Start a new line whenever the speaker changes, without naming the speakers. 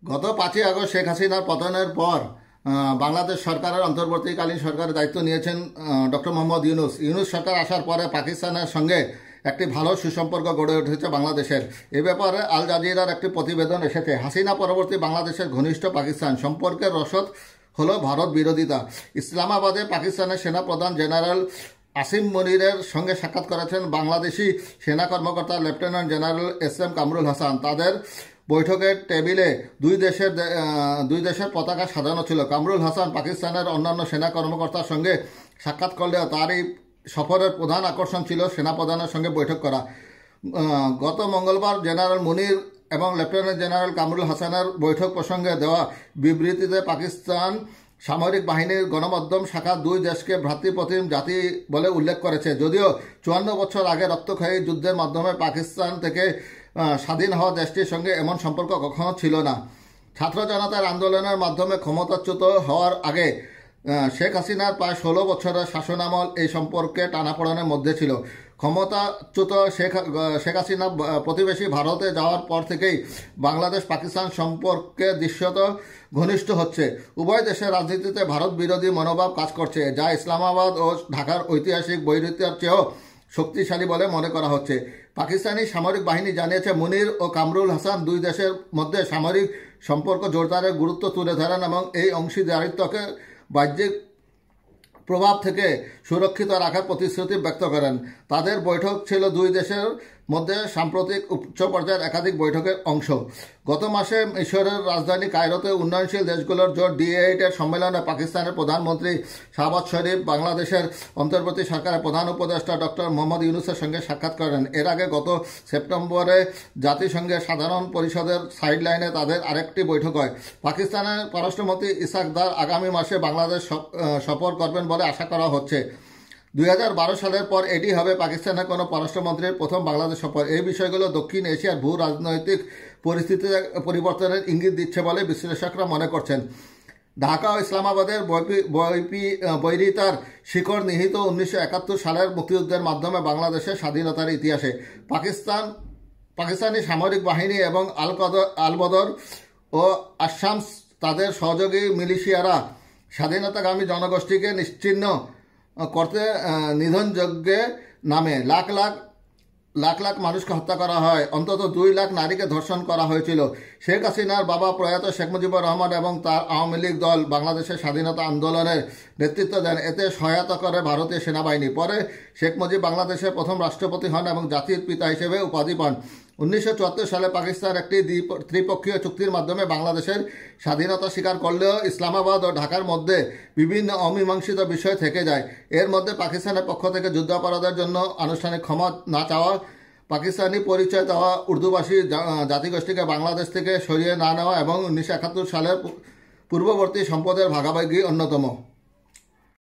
গত 5ই আগস্ট শেখ হাসিনার পতনের পর বাংলাদেশ সরকারের অন্তর্বর্তীকালীন সরকারের দায়িত্ব নিয়েছেন ডক্টর মোহাম্মদ ইউনূস। ইউনূস সরকার আসার পরে পাকিস্তানের সঙ্গে একটি ভালো সুসম্পর্ক গড়ে উঠেছে বাংলাদেশের। এ ব্যাপারে আল জাজিরার একটি প্রতিবেদন এসেছে। হাসিনা পরবর্তী বাংলাদেশের ঘনিষ্ঠ পাকিস্তান সম্পর্কের রসদ হলো ভারত বিরোধিতা। ইসলামাবাদে পাকিস্তানের সেনাপ্রধান জেনারেল আসিম মনিরের সঙ্গে সাক্ষাৎ করেছেন বাংলাদেশি সেনা কর্মকর্তা lieutenant general SM Kamrul Hasan. তাদের বৈঠকের টেবিলে দুই দেশের পতাকা সাজানো ছিল। কামরুল হাসান পাকিস্তানের অন্যান্য সেনা কর্মকর্তার সঙ্গে সাক্ষাৎ করলেও তার এই সফরের প্রধান আকর্ষণ ছিল সেনাপ্রধানের সঙ্গে বৈঠক করা। গত মঙ্গলবার জেনারেল মুনির এবং লেফটেন্যান্ট জেনারেল কামরুল হাসানের বৈঠক প্রসঙ্গে দেওয়া বিবৃতিতে পাকিস্তান সামরিক বাহিনীর গণমাধ্যম শাখা দুই দেশকে ভ্রাতৃপ্রতিম জাতি বলে উল্লেখ করেছে। যদিও 54 বছর আগে রক্তক্ষয়ী যুদ্ধের মাধ্যমে পাকিস্তান থেকে স্বাধীন হওয়া দেশটির সঙ্গে এমন সম্পর্ক কখনো ছিল না। ছাত্র জনতার আন্দোলনের মাধ্যমে ক্ষমতাচ্যুত হওয়ার আগে শেখ হাসিনার প্রায় 16 বছরের শাসনামল এই সম্পর্কে টানাপোড়েনের মধ্যে ছিল। ক্ষমতাচ্যুত শেখ হাসিনা প্রতিবেশী ভারতে যাওয়ার পর থেকেই বাংলাদেশ পাকিস্তান সম্পর্কে দৃশ্যত ঘনিষ্ঠ হচ্ছে। উভয় দেশের রাজনীতিতে ভারত বিরোধী মনোভাব কাজ করছে, যা ইসলামাবাদ ও ঢাকার ঐতিহাসিক বৈরিতার চেয়েও শক্তিশালী বলে মনে করা হচ্ছে। পাকিস্তানি সামরিক বাহিনী জানিয়েছে মুনির ও কামরুল হাসান দুই দেশের মধ্যে সামরিক সম্পর্ক জোরদারের গুরুত্ব তুলে ধরেন এবং এই অংশীদারিত্বকে বাহ্যিক প্রভাব থেকে সুরক্ষিত রাখার প্রতিশ্রুতি ব্যক্ত করেন। তাদের বৈঠক ছিল দুই দেশের মধ্যে সাম্প্রতিক উচ্চ পর্যায়ের একাধিক বৈঠকের অংশ। গত মাসে মিশরের রাজধানী কায়রোতে উন্নয়নশীল দেশগুলোর জোট D8 এর সম্মেলনে পাকিস্তানের প্রধানমন্ত্রী শাহবাজ শরীফ বাংলাদেশের অন্তর্বর্তী সরকারের প্রধান উপদেষ্টা ডক্টর মোহাম্মদ ইউনূসের সঙ্গে সাক্ষাৎ করেন। এর আগে গত সেপ্টেম্বরে জাতিসংঘের সাধারণ পরিষদের সাইডলাইনে তাদের আরেকটি বৈঠক হয়। পাকিস্তানের পররাষ্ট্রমন্ত্রী ইসাক দার আগামী মাসে বাংলাদেশ সফর করবেন বলে আশা করা হচ্ছে। 2012 সালের পর এটি হবে পাকিস্তানের কোনো পররাষ্ট্রমন্ত্রীর প্রথম বাংলাদেশ সফর। এই বিষয়গুলো দক্ষিণ এশিয়ার ভূ রাজনৈতিক পরিস্থিতিতে পরিবর্তনের ইঙ্গিত দিচ্ছে বলে বিশ্লেষকরা মনে করছেন। ঢাকা ও ইসলামাবাদের বৈরিতার শিকড় নিহিত 1971 সালের মুক্তিযুদ্ধের মাধ্যমে বাংলাদেশের স্বাধীনতার ইতিহাসে। পাকিস্তানি সামরিক বাহিনী এবং আলবদর ও আসামস তাদের সহযোগী মিলিশিয়ারা স্বাধীনতাকামী জনগোষ্ঠীকে নিশ্চিহ্ন করতে নিধনযজ্ঞে নামে লাখ লাখ মানুষকে হত্যা করা হয়। অন্তত 2 লাখ নারীকে ধর্ষণ করা হয়েছিল। শেখ হাসিনার বাবা প্রয়াত শেখ মুজিবুর রহমান এবং তার আওয়ামী লীগ দল বাংলাদেশের স্বাধীনতা আন্দোলনের নেতৃত্ব দেন। এতে সহায়তা করে ভারতীয় সেনাবাহিনী। পরে শেখ মুজিব বাংলাদেশের প্রথম রাষ্ট্রপতি হন এবং জাতির পিতা হিসেবে উপাধি পান। 1974 সালে পাকিস্তান একটি ত্রিপক্ষীয় চুক্তির মাধ্যমে বাংলাদেশের স্বাধীনতা স্বীকার করলেও ইসলামাবাদ ও ঢাকার মধ্যে বিভিন্ন অমীমাংসিত বিষয় থেকে যায়। এর মধ্যে পাকিস্তানের পক্ষ থেকে যুদ্ধাপরাধের জন্য আনুষ্ঠানিক ক্ষমা না চাওয়া, পাকিস্তানি পরিচয় দেওয়া উর্দুভাষী জাতিগোষ্ঠীকে বাংলাদেশ থেকে সরিয়ে না নেওয়া এবং 1971 সালের পূর্ববর্তী সম্পদের ভাগাভাগি অন্যতম।